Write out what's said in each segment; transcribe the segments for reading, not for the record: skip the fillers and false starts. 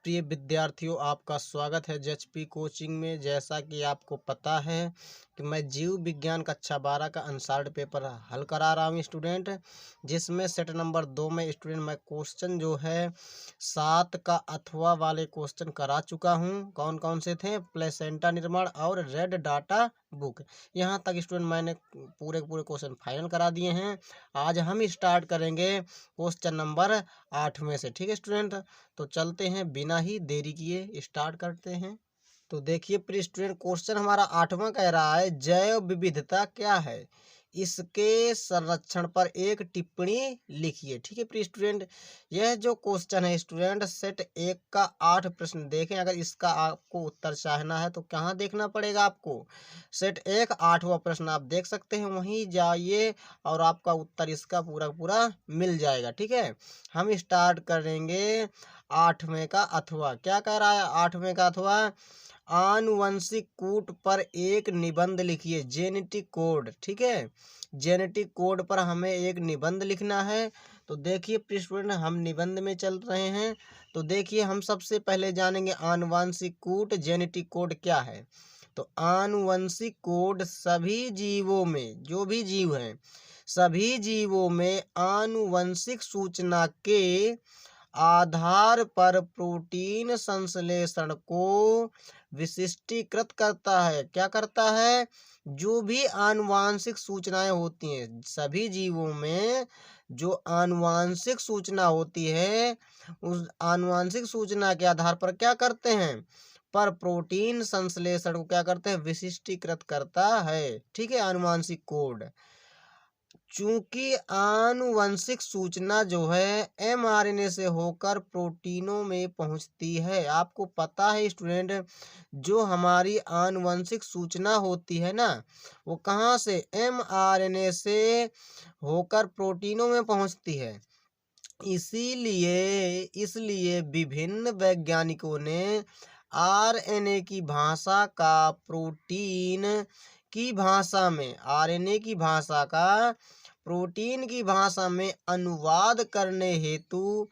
प्रिय विद्यार्थियों, आपका स्वागत है जेएचपी कोचिंग में। जैसा कि आपको पता है कि मैं जीव विज्ञान कक्षा 12 का अनसॉल्व्ड पेपर हल करा रहा हूँ स्टूडेंट, जिसमें सेट नंबर 2 में स्टूडेंट मैं क्वेश्चन जो है 7 का अथवा वाले क्वेश्चन करा चुका हूँ। कौन कौन से थे? प्लेसेंटा निर्माण और रेड डाटा बुक। यहाँ तक स्टूडेंट मैंने पूरे क्वेश्चन फाइनल करा दिए हैं। आज हम स्टार्ट करेंगे क्वेश्चन नंबर 8 में से। ठीक है स्टूडेंट, तो चलते हैं, बिना ही देरी किए स्टार्ट करते हैं। तो देखिए प्रिय स्टूडेंट, क्वेश्चन हमारा 8वां कह रहा है जैव विविधता क्या है, इसके संरक्षण पर एक टिप्पणी लिखिए। ठीक है प्रिय स्टूडेंट, यह जो क्वेश्चन है स्टूडेंट सेट 1 का 8 प्रश्न देखें। अगर इसका आपको उत्तर चाहना है तो कहाँ देखना पड़ेगा आपको? सेट 1 8वां प्रश्न आप देख सकते हैं, वहीं जाइए और आपका उत्तर इसका पूरा पूरा मिल जाएगा। ठीक है, हम स्टार्ट करेंगे 8वें का अथवा। क्या कह रहा है 8वें का अथवा? आनुवंशिक कूट पर एक निबंध लिखिए, जेनेटिक कोड। ठीक है, जेनेटिक कोड पर हमें एक निबंध लिखना है। तो देखिए स्टूडेंट, हम निबंध में चल रहे हैं। तो देखिए, हम सबसे पहले जानेंगे आनुवंशिक कूट जेनेटिक कोड क्या है। तो आनुवंशिक कोड सभी जीवों में, जो भी जीव हैं, सभी जीवों में आनुवंशिक सूचना के आधार पर प्रोटीन संश्लेषण को विशिष्टीकृत करता है। क्या करता है? जो भी आनुवांशिक सूचनाएं होती हैं, सभी जीवों में जो आनुवांशिक सूचना होती है, उस आनुवांशिक सूचना के आधार पर क्या करते हैं? पर प्रोटीन संश्लेषण को क्या करते हैं? विशिष्टीकृत करता है। ठीक है, आनुवांशिक कोड। चूंकि आनुवंशिक सूचना जो है mRNA से होकर प्रोटीनों में पहुंचती है। आपको पता है स्टूडेंट, जो हमारी आनुवंशिक सूचना होती है ना, वो कहाँ से? mRNA से होकर प्रोटीनों में पहुंचती है। इसलिए विभिन्न वैज्ञानिकों ने आरएनए की भाषा का प्रोटीन की भाषा में, आरएनए की भाषा का प्रोटीन की भाषा में अनुवाद करने हेतु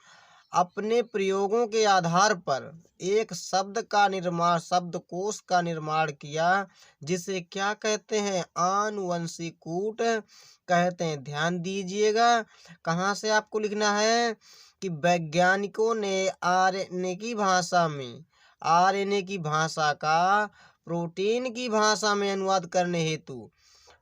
अपने प्रयोगों के आधार पर एक शब्दकोश का निर्माण किया, जिसे क्या कहते हैं? आनुवंशिक कूट कहते हैं। ध्यान दीजिएगा, कहाँ से आपको लिखना है कि वैज्ञानिकों ने आरएनए की भाषा में, आरएनए की भाषा का प्रोटीन की भाषा में अनुवाद करने हेतु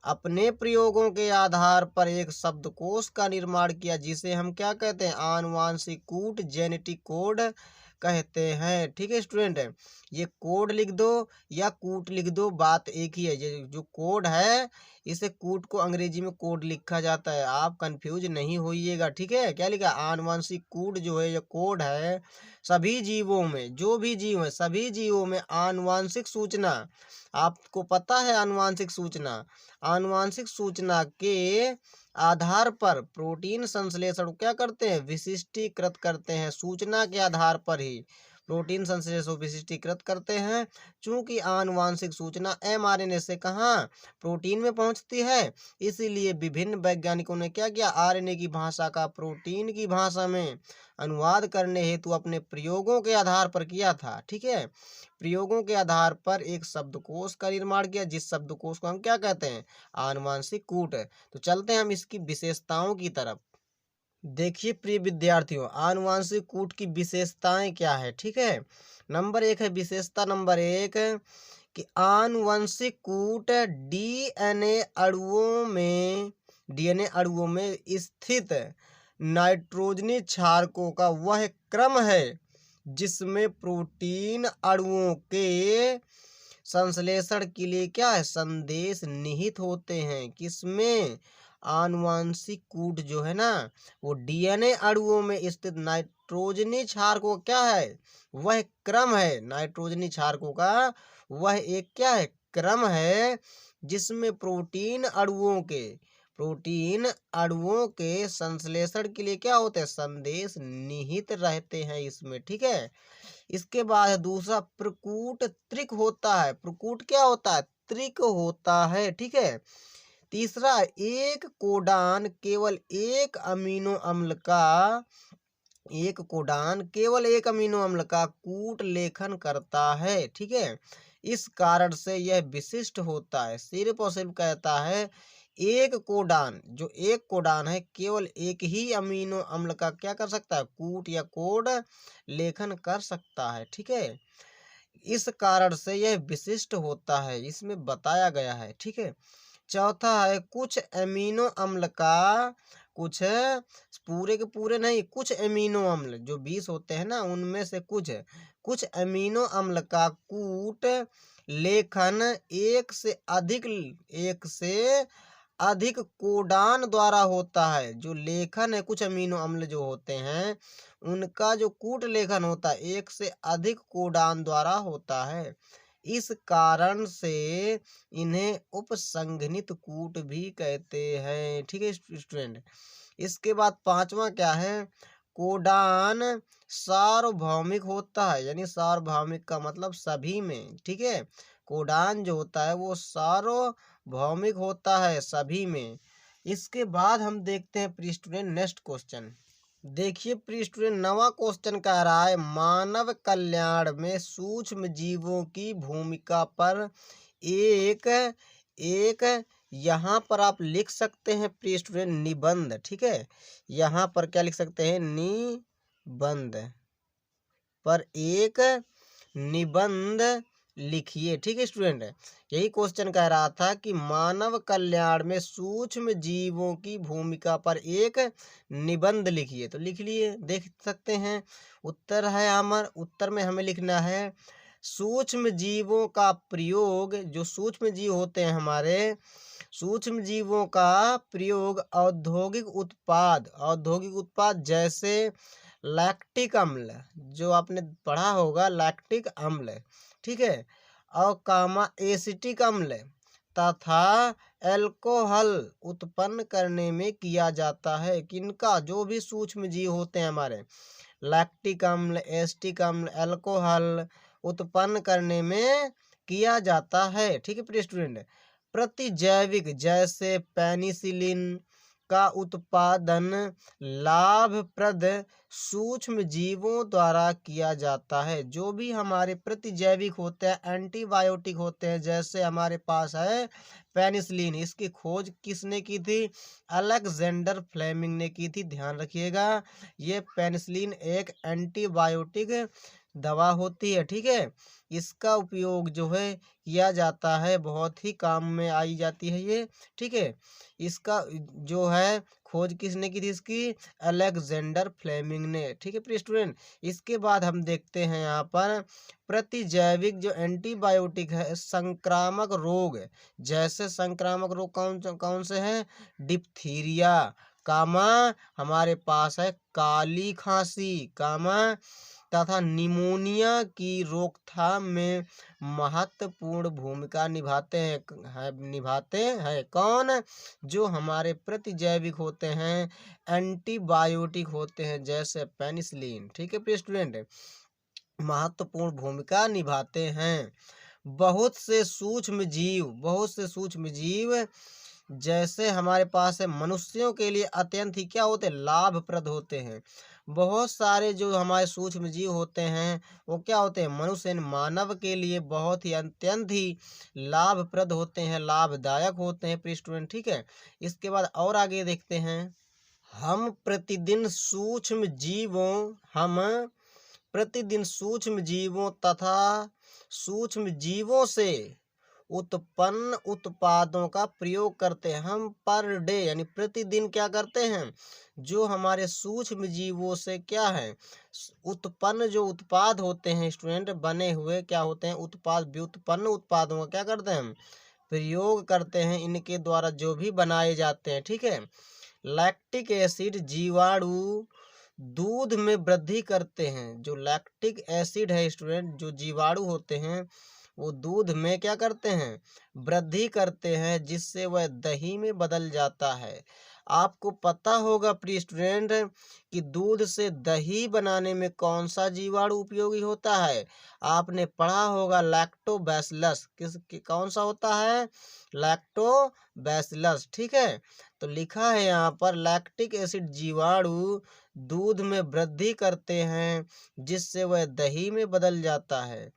अपने प्रयोगों के आधार पर एक शब्दकोश का निर्माण किया, जिसे हम क्या कहते हैं? आनुवांशिक कूट, जेनेटिक कोड कहते हैं। ठीक है स्टूडेंट, ये कोड लिख दो या कूट लिख दो, बात एक ही है। जो कोड है, इसे कूट को अंग्रेजी में कोड लिखा जाता है, आप कंफ्यूज नहीं होइएगा। ठीक है, क्या लिखा? आनुवांशिक कूट जो है, ये कोड है। सभी जीवों में, जो भी जीव है, सभी जीवों में आनुवांशिक सूचना, आपको पता है आनुवांशिक सूचना, आनुवांशिक सूचना के आधार पर प्रोटीन संश्लेषण क्या करते हैं? विशिष्टीकृत करते हैं। सूचना के आधार पर ही प्रोटीन संश्लेषण को विशिष्टीकृत करते हैं। चूंकि आनुवांशिक सूचना mRNA से कहाँ? प्रोटीन में पहुंचती है, इसीलिए विभिन्न वैज्ञानिकों ने क्या किया? आरएनए की भाषा का प्रोटीन की भाषा में अनुवाद करने हेतु अपने प्रयोगों के आधार पर किया था। ठीक है, प्रयोगों के आधार पर एक शब्दकोश का निर्माण किया, जिस शब्दकोश को हम क्या कहते हैं? आनुवांशिक कूट। तो चलते हैं हम इसकी विशेषताओं की तरफ। देखिए प्रिय विद्यार्थियों, आनुवांशिक कूट की विशेषताएं क्या है? ठीक है, नंबर 1 है, विशेषता नंबर 1 कि आनुवंशिक कूट डीएनए अणुओं में स्थित नाइट्रोजनी क्षारकों का वह क्रम है जिसमें प्रोटीन अणुओं के संश्लेषण के लिए क्या है? संदेश निहित होते हैं। किसमें? आनुवांशिक कूट जो है ना, वो डीएनए अणुओं में स्थित नाइट्रोजनी क्षारकों क्या है? वह क्रम है। नाइट्रोजनी क्षारकों का वह एक क्या है? क्रम है, जिसमें प्रोटीन अणुओं के संश्लेषण के लिए क्या होते हैं? संदेश निहित रहते हैं इसमें। ठीक है, इसके बाद दूसरा प्रकूट त्रिक होता है। प्रकूट क्या होता है? त्रिक होता है। ठीक है, तीसरा, एक कोडान केवल एक अमीनो अम्ल का एक कोडान केवल एक अमीनो अम्ल का कूट लेखन करता है। ठीक है, इस कारण से यह विशिष्ट होता है। सिर्फ और सिर्फ कहता है एक कोडान, जो एक कोडान है केवल एक ही अमीनो अम्ल का क्या कर सकता है, कूट या कोड लेखन कर सकता है। ठीक है, इस कारण से यह विशिष्ट होता है, इसमें बताया गया है। ठीक है, चौथा है कुछ एमिनो अम्ल का, कुछ पूरे के पूरे नहीं, कुछ एमिनो अम्ल जो 20 होते हैं ना, उनमें से कुछ एमिनो अम्ल का कूट लेखन एक से अधिक कोडान द्वारा होता है। जो लेखन है कुछ अमीनो अम्ल जो होते हैं उनका जो कूट लेखन होता है एक से अधिक कोडान द्वारा होता है। इस कारण से इन्हें उपसंघनित कूट भी कहते हैं। ठीक है स्टूडेंट, इसके बाद पांचवा क्या है, कोडान सार्वभौमिक होता है, यानी सार्वभौमिक का मतलब सभी में। ठीक है, कोडान जो होता है वो सार्वभौमिक होता है सभी में। इसके बाद हम देखते हैं प्री स्टूडेंट नेक्स्ट क्वेश्चन। देखिए प्री स्टूडेंट नवा क्वेश्चन कह रहा है मानव कल्याण में सूक्ष्म जीवों की भूमिका पर एक एक यहाँ पर आप लिख सकते हैं प्री स्टूडेंट निबंध। ठीक है, यहाँ पर क्या लिख सकते हैं, निबंध पर एक निबंध लिखिए। ठीक है स्टूडेंट, यही क्वेश्चन कह रहा था कि मानव कल्याण में सूक्ष्म जीवों की भूमिका पर एक निबंध लिखिए। तो लिख लिए, देख सकते हैं उत्तर है हमारा। उत्तर में हमें लिखना है सूक्ष्म जीवों का प्रयोग, जो सूक्ष्म जीव होते हैं हमारे, सूक्ष्म जीवों का प्रयोग औद्योगिक उत्पाद जैसे लैक्टिक अम्ल, जो आपने पढ़ा होगा लैक्टिक अम्ल, ठीक है, और कामा एसिटिक अम्ल तथा एल्कोहल उत्पन्न करने में किया जाता है। किनका, जो भी सूक्ष्म जीव होते हैं हमारे, लैक्टिक अम्ल, एसिटिक अम्ल, एल्कोहल उत्पन्न करने में किया जाता है। ठीक है प्रिय स्टूडेंट, प्रतिजैविक जैसे पेनिसिलिन का उत्पादन लाभप्रद सूक्ष्म जीवों द्वारा किया जाता है। जो भी हमारे प्रतिजैविक होते हैं, एंटीबायोटिक होते हैं, जैसे हमारे पास है पेनिसिलिन, इसकी खोज किसने की थी, अलेक्जेंडर फ्लेमिंग ने की थी। ध्यान रखिएगा, ये पेनिसिलिन एक एंटीबायोटिक दवा होती है। ठीक है, इसका उपयोग जो है किया जाता है, बहुत ही काम में आई जाती है ये। ठीक है, इसका जो है खोज किसने की थी, इसकी अलेक्जेंडर फ्लेमिंग ने। ठीक है प्रिय स्टूडेंट, इसके बाद हम देखते हैं यहाँ पर प्रतिजैविक जो एंटीबायोटिक है संक्रामक रोग, जैसे संक्रामक रोग कौन कौन से हैं, डिप्थीरिया, कामा हमारे पास है काली खांसी, कामा तथा निमोनिया की रोकथाम में महत्वपूर्ण भूमिका निभाते हैं कौन, जो हमारे प्रतिजैविक होते हैं, एंटीबायोटिक होते हैं जैसे पेनिसिलिन। ठीक है प्रिय स्टूडेंट, महत्वपूर्ण भूमिका निभाते हैं। बहुत से सूक्ष्म जीव जैसे हमारे पास है मनुष्यों के लिए अत्यंत ही क्या होते हैं, लाभप्रद होते हैं। बहुत सारे जो हमारे सूक्ष्म जीव होते हैं वो क्या होते हैं, मनुष्य यानी मानव के लिए बहुत ही अत्यंत ही लाभप्रद होते हैं, लाभदायक होते हैं प्रिय स्टूडेंट। ठीक है, इसके बाद और आगे देखते हैं, हम प्रतिदिन सूक्ष्म जीवों तथा सूक्ष्म जीवों से उत्पन्न उत्पादों का प्रयोग करते हैं। हम पर डे यानी प्रतिदिन क्या करते हैं, जो हमारे सूक्ष्म जीवों से क्या है उत्पन्न जो उत्पाद होते हैं स्टूडेंट, बने हुए क्या होते हैं उत्पाद, व्युत्पन्न उत्पादों का क्या करते हैं हम प्रयोग करते हैं, इनके द्वारा जो भी बनाए जाते हैं। ठीक है, लैक्टिक एसिड जीवाणु दूध में वृद्धि करते हैं। जो लैक्टिक एसिड है स्टूडेंट, जो जीवाणु होते हैं वो दूध में क्या करते हैं, वृद्धि करते हैं, जिससे वह दही में बदल जाता है। आपको पता होगा प्रिय स्टूडेंट कि दूध से दही बनाने में कौन सा जीवाणु उपयोगी होता है। आपने पढ़ा होगा लैक्टोबैसिलस। कौन सा होता है? लैक्टोबैसिलस। ठीक है, तो लिखा है यहाँ पर लैक्टिक एसिड जीवाणु दूध में वृद्धि करते हैं जिससे वह दही में बदल जाता है।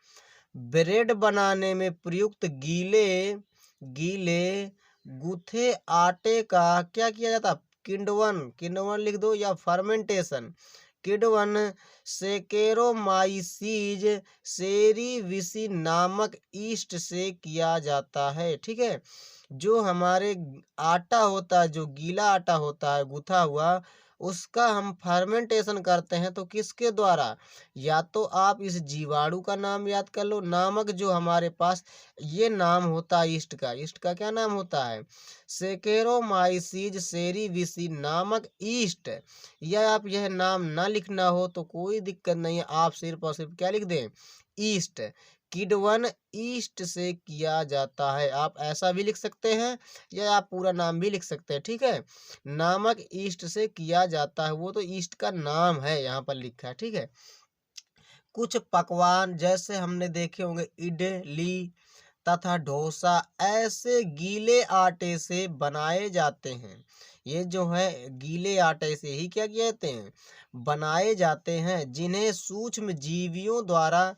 ब्रेड बनाने में प्रयुक्त गीले गीले गूथे आटे का क्या किया जाता? किण्वन, किण्वन लिख दो या फर्मेंटेशन। किण्वन सेकेरोमाइसीज सेरीविसी नामक ईस्ट से किया जाता है। ठीक है, जो हमारे आटा होता है, जो गीला आटा होता है गूथा हुआ, उसका हम फर्मेंटेशन करते हैं तो किसके द्वारा? या तो आप इस जीवाणु का नाम याद कर लो, नामक जो हमारे पास ये नाम होता है ईस्ट का। ईस्ट का क्या नाम होता है? सेकेरोमाइसीज सेरीविसी नामक ईस्ट। या आप यह नाम ना लिखना हो तो कोई दिक्कत नहीं है, आप सिर्फ और सिर्फ क्या लिख दें? ईस्ट। किण्वन ईस्ट से किया जाता है। आप ऐसा भी लिख सकते हैं या आप पूरा नाम भी लिख सकते हैं। ठीक है, नामक ईस्ट से किया जाता है, वो तो ईस्ट का नाम है यहाँ पर लिखा है। ठीक है, कुछ पकवान जैसे हमने देखे होंगे इडली तथा डोसा ऐसे गीले आटे से बनाए जाते हैं। ये जो है गीले आटे से ही क्या कहते हैं? बनाए जाते हैं, जिन्हें सूक्ष्म जीवियों द्वारा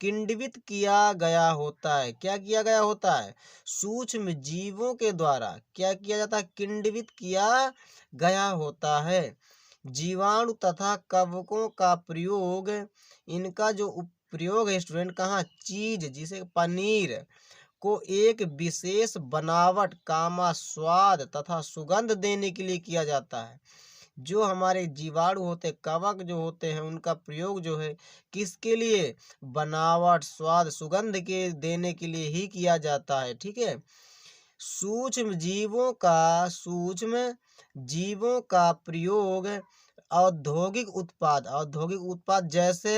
किण्वित किया गया होता है। क्या किया गया होता है? सूक्ष्म जीवों के द्वारा क्या किया जाता है? किण्वित किया गया होता है। जीवाणु तथा कवकों का प्रयोग, इनका जो प्रयोग है स्टूडेंट कहाँ? चीज जिसे पनीर को एक विशेष बनावट, कामा, स्वाद तथा सुगंध देने के लिए किया जाता है। जो हमारे जीवाणु होते, कवक जो होते हैं, उनका प्रयोग जो है किसके लिए? बनावट, स्वाद, सुगंध के देने के लिए ही किया जाता है। ठीक है, सूक्ष्म जीवों का प्रयोग औद्योगिक उत्पाद जैसे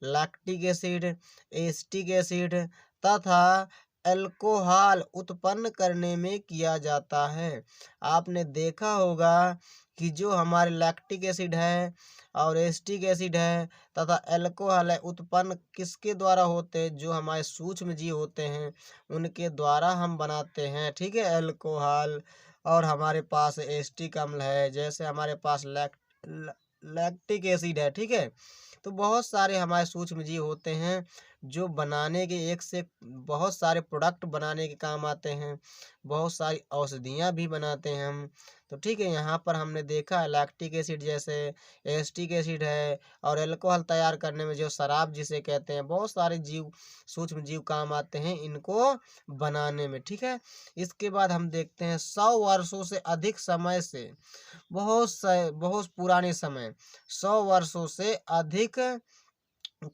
लैक्टिक एसिड, एसिटिक एसिड तथा अल्कोहल उत्पन्न करने में किया जाता है। आपने देखा होगा कि जो हमारे लैक्टिक एसिड है और एसिटिक एसिड है तथा अल्कोहल है, उत्पन्न किसके द्वारा होते हैं? जो हमारे सूक्ष्म जीव होते हैं उनके द्वारा हम बनाते हैं। ठीक है, अल्कोहल। और हमारे पास एसिटिक अम्ल है, जैसे हमारे पास लैक्टिक एसिड है। ठीक है, तो बहुत सारे हमारे सूक्ष्म जीव होते हैं जो बनाने के एक से बहुत सारे प्रोडक्ट बनाने के काम आते हैं, बहुत सारी औषधियाँ भी बनाते हैं हम। तो ठीक है, यहाँ पर हमने देखा है लैक्टिक एसिड जैसे एसिटिक एसिड है, और अल्कोहल तैयार करने में जो शराब जिसे कहते हैं, बहुत सारे जीव सूक्ष्म जीव काम आते हैं इनको बनाने में। ठीक है, इसके बाद हम देखते हैं 100 वर्षों से अधिक समय से, बहुत पुराने समय, 100 वर्षों से अधिक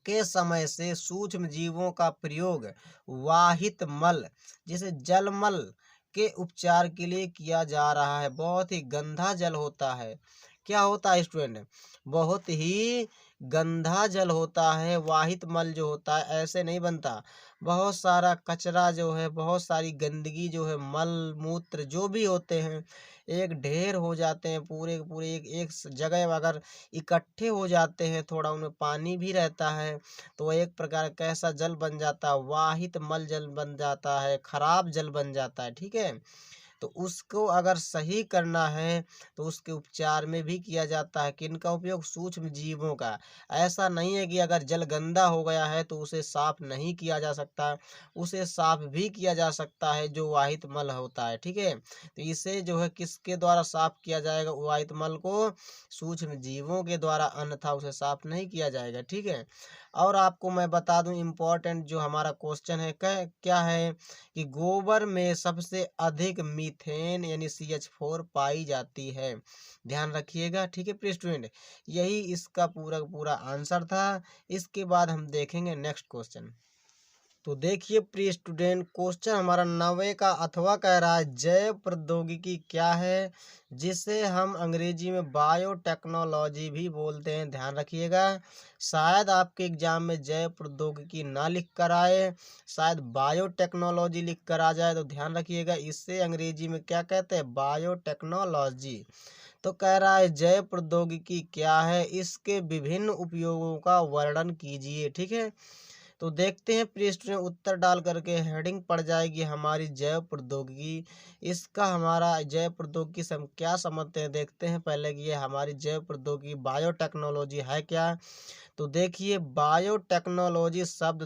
के समय से सूक्ष्म जीवों का प्रयोग वाहित मल जैसे जलमल के उपचार के लिए किया जा रहा है। बहुत ही गंदा जल होता है। क्या होता है स्टूडेंट? बहुत ही गंदा जल होता है। वाहित मल जो होता है ऐसे नहीं बनता। बहुत सारा कचरा जो है, बहुत सारी गंदगी जो है, मल मूत्र जो भी होते हैं, एक ढेर हो जाते हैं, पूरे के पूरे एक जगह अगर इकट्ठे हो जाते हैं, थोड़ा उनमें पानी भी रहता है तो वह एक प्रकार का ऐसा जल बन जाता है, वाहित मल जल बन जाता है, खराब जल बन जाता है। ठीक है, तो उसको अगर सही करना है तो उसके उपचार में भी किया जाता है। किनका उपयोग? सूक्ष्म जीवों का। ऐसा नहीं है कि अगर जल गंदा हो गया है तो उसे साफ नहीं किया जा सकता, उसे साफ भी किया जा सकता है जो वाहित मल होता है। ठीक है, तो इसे जो है किसके द्वारा साफ किया जाएगा? वाहित मल को सूक्ष्म जीवों के द्वारा, अन्यथा उसे साफ नहीं किया जाएगा। ठीक है, और आपको मैं बता दूं इम्पोर्टेंट जो हमारा क्वेश्चन है क्या है कि गोबर में सबसे अधिक मीथेन यानी CH4 पाई जाती है। ध्यान रखिएगा। ठीक है प्रिय स्टूडेंट, यही इसका पूरा पूरा आंसर था। इसके बाद हम देखेंगे नेक्स्ट क्वेश्चन। तो देखिए प्रिय स्टूडेंट, क्वेश्चन हमारा 9वें का अथवा कह रहा है जैव प्रौद्योगिकी क्या है, जिसे हम अंग्रेजी में बायोटेक्नोलॉजी भी बोलते हैं। ध्यान रखिएगा, शायद आपके एग्जाम में जैव प्रौद्योगिकी ना लिख कर आए, शायद बायोटेक्नोलॉजी लिख कर आ जाए। तो ध्यान रखिएगा, इससे अंग्रेजी में क्या कहते हैं, बायोटेक्नोलॉजी। तो कह रहा है जैव प्रौद्योगिकी क्या है, इसके विभिन्न उपयोगों का वर्णन कीजिए। ठीक है, तो देखते हैं प्रिय स्टूडेंट, उत्तर डाल करके हेडिंग पड़ जाएगी हमारी जैव प्रौद्योगिकी। इसका हमारा जैव प्रौद्योगिकी से हम क्या समझते हैं, देखते हैं पहले कि ये हमारी जैव प्रौद्योगिकी बायोटेक्नोलॉजी है क्या। तो देखिए, बायोटेक्नोलॉजी शब्द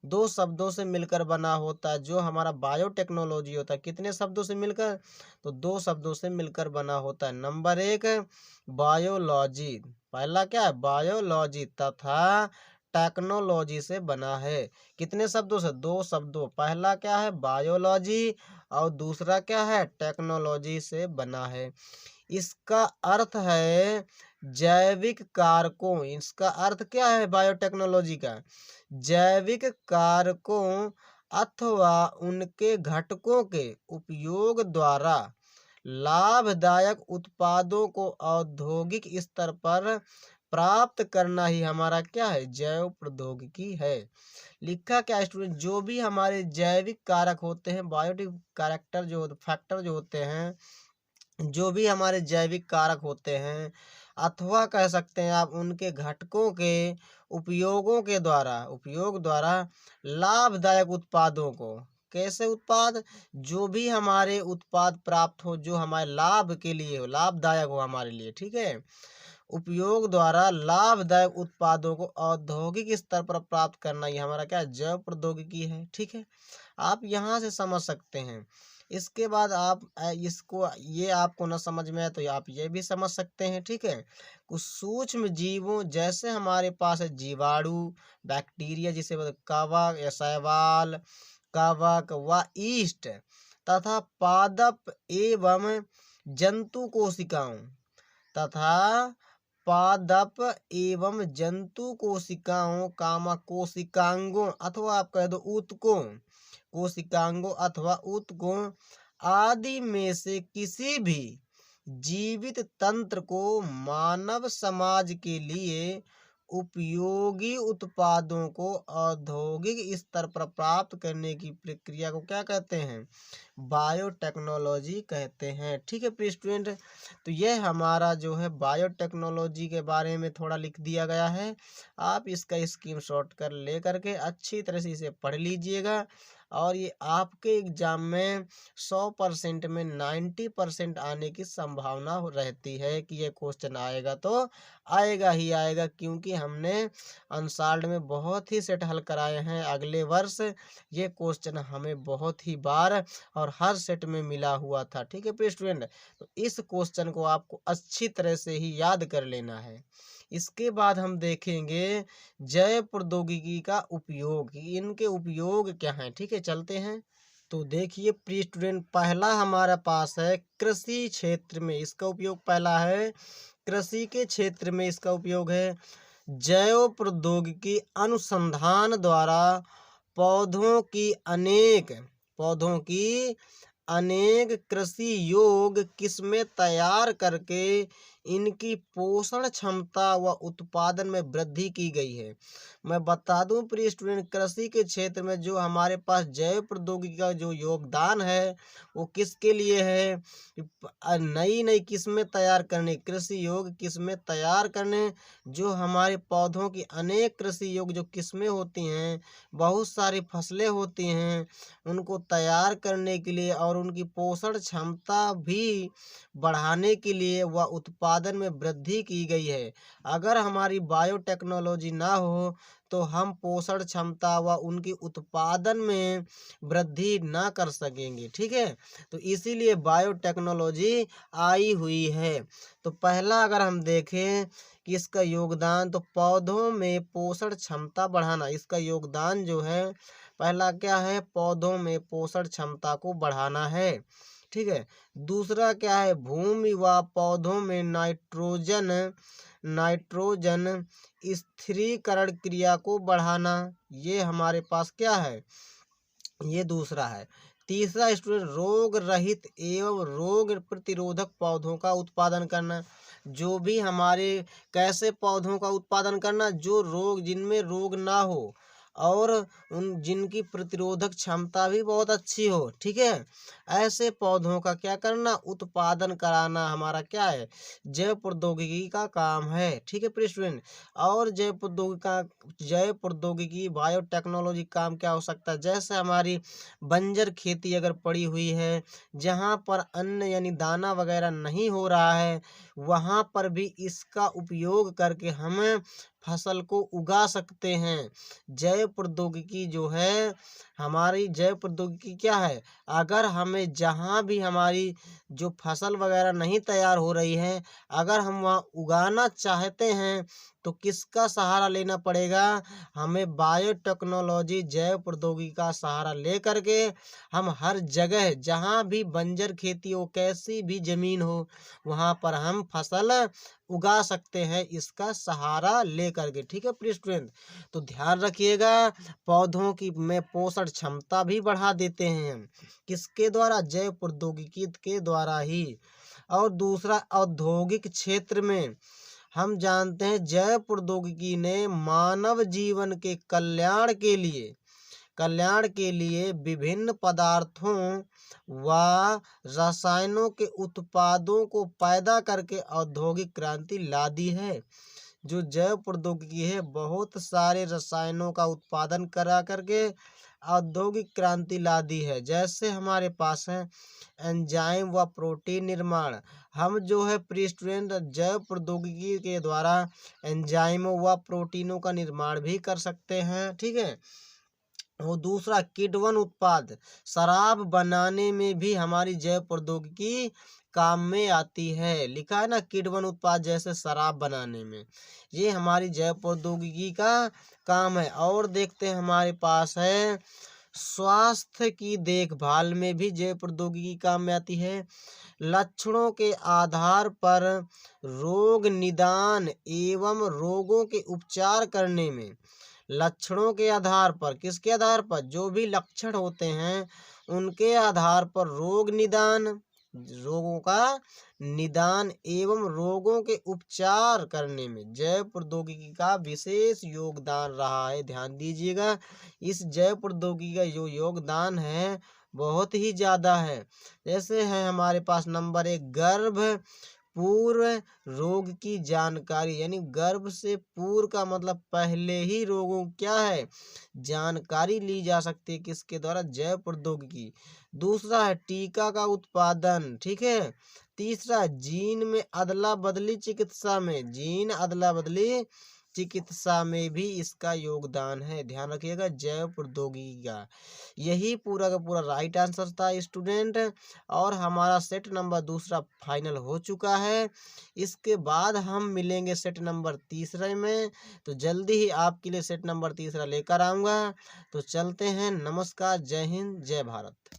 दो शब्दों से मिलकर बना होता है। जो हमारा बायोटेक्नोलॉजी होता है, कितने शब्दों से मिलकर, तो 2 शब्दों से मिलकर बना होता है। नंबर 1 बायोलॉजी, पहला क्या है, बायोलॉजी, तथा टेक्नोलॉजी से बना है। कितने शब्दों से, 2 शब्दों, पहला क्या है बायोलॉजी और दूसरा क्या है टेक्नोलॉजी से बना है। इसका अर्थ है जैविक कारकों, इसका अर्थ क्या है बायोटेक्नोलॉजी का, जैविक कारकों अथवा उनके घटकों के उपयोग द्वारा लाभदायक उत्पादों को औद्योगिक स्तर पर प्राप्त करना ही हमारा क्या है, जैव प्रौद्योगिकी है। लिखा क्या स्टूडेंट, जो भी हमारे जैविक कारक होते हैं, बायोटिक कैरेक्टर जो फैक्टर जो होते हैं, जो भी हमारे जैविक कारक होते हैं, अथवा कह सकते हैं आप उनके घटकों के उपयोग द्वारा लाभदायक उत्पादों को, कैसे उत्पाद, जो भी हमारे उत्पाद प्राप्त हो जो हमारे लाभ के लिए हो, लाभदायक हो हमारे लिए, ठीक है, उपयोग द्वारा लाभदायक उत्पादों को औद्योगिक स्तर पर प्राप्त करना ये हमारा क्या जैव प्रौद्योगिकी है। ठीक है, आप यहाँ से समझ सकते हैं। इसके बाद आप इसको ये आपको न समझ में आए तो आप ये भी समझ सकते हैं। ठीक है, कुछ सूक्ष्म जीवों जैसे हमारे पास है जीवाणु, बैक्टीरिया जिसे कवक या शैवाल, कवक व ईस्ट, तथा पादप एवं जंतु कोशिकाओं कोशिकांगों अथवा आप कह दो ऊतकों, आदि में से किसी भी जीवित तंत्र को मानव समाज के लिए उपयोगी उत्पादों को औद्योगिक स्तर पर प्राप्त करने की प्रक्रिया को क्या कहते हैं, बायोटेक्नोलॉजी कहते हैं। ठीक है प्रिय स्टूडेंट, तो यह हमारा जो है बायोटेक्नोलॉजी के बारे में थोड़ा लिख दिया गया है। आप इसका स्क्रीनशॉट कर ले करके अच्छी तरह से इसे पढ़ लीजिएगा, और ये आपके एग्जाम में 100% में 90% आने की संभावना रहती है कि ये क्वेश्चन आएगा, तो आएगा ही आएगा, क्योंकि हमने अनसाल्ड में बहुत ही सेट हल कराए हैं। अगले वर्ष ये क्वेश्चन हमें बहुत ही बार और हर सेट में मिला हुआ था। ठीक है प्रिय स्टूडेंट, तो इस क्वेश्चन को आपको अच्छी तरह से ही याद कर लेना है। इसके बाद हम देखेंगे जैव प्रौद्योगिकी का उपयोग, इनके उपयोग क्या हैं। ठीक है, चलते हैं। तो देखिए प्रिय स्टूडेंट, पहला हमारे पास है कृषि क्षेत्र में इसका उपयोग, पहला है कृषि के क्षेत्र में इसका उपयोग है। जैव प्रौद्योगिकी अनुसंधान द्वारा पौधों की अनेक कृषि योग्य किस्में तैयार करके इनकी पोषण क्षमता व उत्पादन में वृद्धि की गई है। मैं बता दूं प्रिय स्टूडेंट, कृषि के क्षेत्र में जो हमारे पास जैव प्रौद्योगिकी का जो योगदान है वो किसके लिए है, नई नई किस्में तैयार करने, कृषि योग्य किस्में तैयार करने, जो हमारे पौधों की अनेक कृषि योग्य जो किस्में होती हैं, बहुत सारी फसलें होती हैं, उनको तैयार करने के लिए और उनकी पोषण क्षमता भी बढ़ाने के लिए व उत्पादन में वृद्धि की गई है। अगर हमारी बायोटेक्नोलॉजी ना हो तो हम पोषण क्षमता व उनकी उत्पादन में वृद्धि ना कर सकेंगे। ठीक है, तो इसीलिए बायोटेक्नोलॉजी आई हुई है। तो पहला अगर हम देखें कि इसका योगदान, तो पौधों में पोषण क्षमता बढ़ाना, इसका योगदान जो है पहला क्या है, पौधों में पोषण क्षमता को बढ़ाना है। ठीक है। दूसरा क्या है, भूमि व पौधों में नाइट्रोजन स्थिरीकरण क्रिया को बढ़ाना, ये हमारे पास क्या है, ये दूसरा है। तीसरा स्टूडेंट, रोग रहित एवं रोग प्रतिरोधक पौधों का उत्पादन करना। जो भी हमारे, कैसे पौधों का उत्पादन करना, जो रोग, जिनमें रोग ना हो और उन जिनकी प्रतिरोधक क्षमता भी बहुत अच्छी हो, ठीक है, ऐसे पौधों का क्या करना, उत्पादन कराना हमारा क्या है, जैव प्रौद्योगिकी का काम है। ठीक है प्रिय स्टूडेंट। और जैव प्रौद्योगिकी बायोटेक्नोलॉजी काम क्या हो सकता है, जैसे हमारी बंजर खेती अगर पड़ी हुई है, जहाँ पर अन्न यानी दाना वगैरह नहीं हो रहा है, वहाँ पर भी इसका उपयोग करके हम फसल को उगा सकते हैं। जैव प्रौद्योगिकी जो है, हमारी जैव प्रौद्योगिकी क्या है, अगर हमें जहाँ भी हमारी जो फसल वगैरह नहीं तैयार हो रही है, अगर हम वहाँ उगाना चाहते हैं तो किसका सहारा लेना पड़ेगा, हमें बायोटेक्नोलॉजी जैव प्रौद्योगिकी का सहारा ले करके हम हर जगह, जहाँ भी बंजर खेती हो, कैसी भी जमीन हो, वहाँ पर हम फसल उगा सकते हैं इसका सहारा ले करके। ठीक है प्रिय स्टूडेंट। तो ध्यान रखिएगा, पौधों की में पोषण क्षमता भी बढ़ा देते हैं हम, किसके द्वारा, जैव प्रौद्योगिकी के द्वारा ही। और दूसरा, औद्योगिक क्षेत्र में हम जानते हैं जैव प्रौद्योगिकी ने मानव जीवन के कल्याण के लिए विभिन्न पदार्थों व रसायनों के उत्पादों को पैदा करके औद्योगिक क्रांति ला दी है। जो जैव प्रौद्योगिकी है, बहुत सारे रसायनों का उत्पादन करा करके औद्योगिक क्रांति ला दी है। जैसे हमारे पास है एंजाइम व प्रोटीन निर्माण। हम जो है प्रिय स्टूडेंट, जैव प्रौद्योगिकी के द्वारा एंजाइमों व प्रोटीनों का निर्माण भी कर सकते हैं। ठीक है। और दूसरा, किण्वन उत्पाद, शराब बनाने में भी हमारी जैव प्रौद्योगिकी काम में आती है। लिखा है ना, किण्वन उत्पाद, जैसे शराब बनाने में, ये हमारी जैव प्रौद्योगिकी का काम है। और देखते हैं हमारे पास है स्वास्थ्य की देखभाल में भी जैव प्रौद्योगिकी काम में आती है। लक्षणों के आधार पर रोग निदान एवं रोगों के उपचार करने में, लक्षणों के आधार पर, किसके आधार पर, जो भी लक्षण होते हैं उनके आधार पर रोगों का निदान एवं रोगों के उपचार करने में जैव प्रौद्योगिकी का विशेष योगदान रहा है। ध्यान दीजिएगा, इस जैव प्रौद्योगिकी का जो योगदान है बहुत ही ज़्यादा है। जैसे है हमारे पास नंबर 1, गर्भ पूर्व रोग की जानकारी, यानी गर्भ से पूर्व का मतलब पहले ही रोगों क्या है, जानकारी ली जा सकती है, किसके द्वारा, जैव प्रौद्योगिकी। दूसरा है टीका का उत्पादन। ठीक है। तीसरा, जीन अदला बदली चिकित्सा में भी इसका योगदान है। ध्यान रखिएगा, जैव प्रौद्योगिकी का। यही पूरा का पूरा राइट आंसर था स्टूडेंट। और हमारा सेट नंबर दूसरा फाइनल हो चुका है। इसके बाद हम मिलेंगे सेट नंबर तीसरे में, तो जल्दी ही आपके लिए सेट नंबर तीसरा लेकर आऊँगा। तो चलते हैं, नमस्कार, जय हिंद, जय भारत।